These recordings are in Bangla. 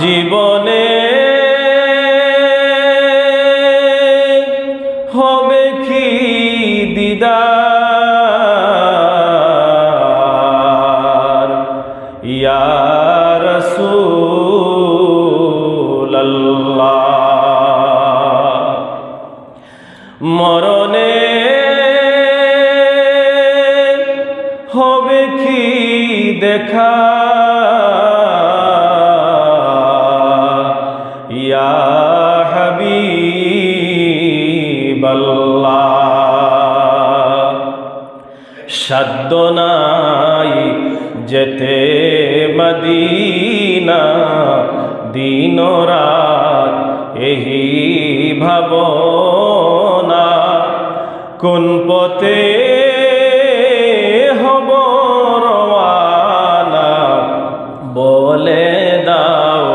জীবনে হবে কি দিদার ইয়া রাসূলুল্লাহ। মরণে হবে কি দেখা ইয়া হাবিবাল্লাহ। সাধ্য নাই যেতে মদিনা, দিন রাত এহি ভাবনা। কোন পথে হব রওয়ানা, বলে দাও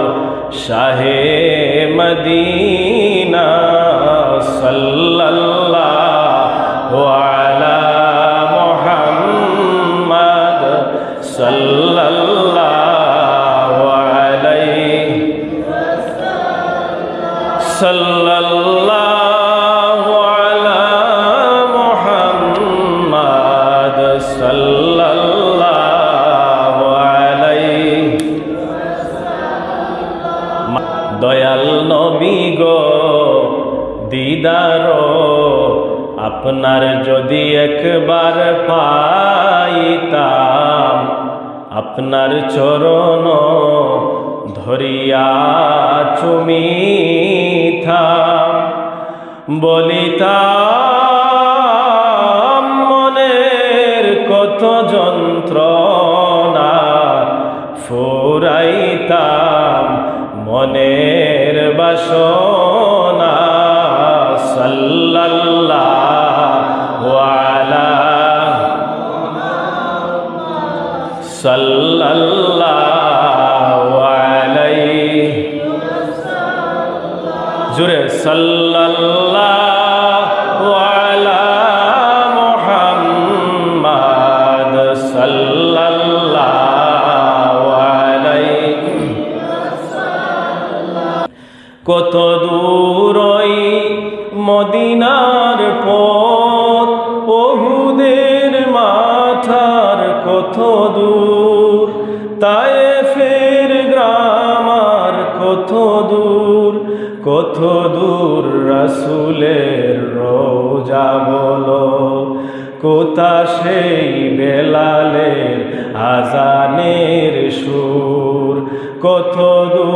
শাহে মদিনা। সাল্লাল্লাহু আলা মুহাম্মাদ সাল্লাল্লাহু আলাইহি সাল্লাল্লাহু আলা মুহাম্মাদ সাল্লাল্লাহু আলাইহি। দয়াল নবী গো দিদার আপনার যদি একবার পাইতাম, আপনার চরণ ধরিয়া চুমিতাম। বলিতাম মনের কত যন্ত্রণা, ফুরাইতাম মনের বাসনা। সাল্লাল্লাহু আলা সাল্লাল্লাহু আলাইহি জোরে সাল্লাল্লাহু আলা মুহাম্মাদ সাল্লাল্লাহু আলাইহি। কত দূর ওই মদিনার পথ, উহুদের মাথার কত দূর, তায়েফের গ্রাম আর কত দূর, কত দূর রাসূলের রওজা বলো, কোথা সেই বেলালের আজানের সুর, কত দূর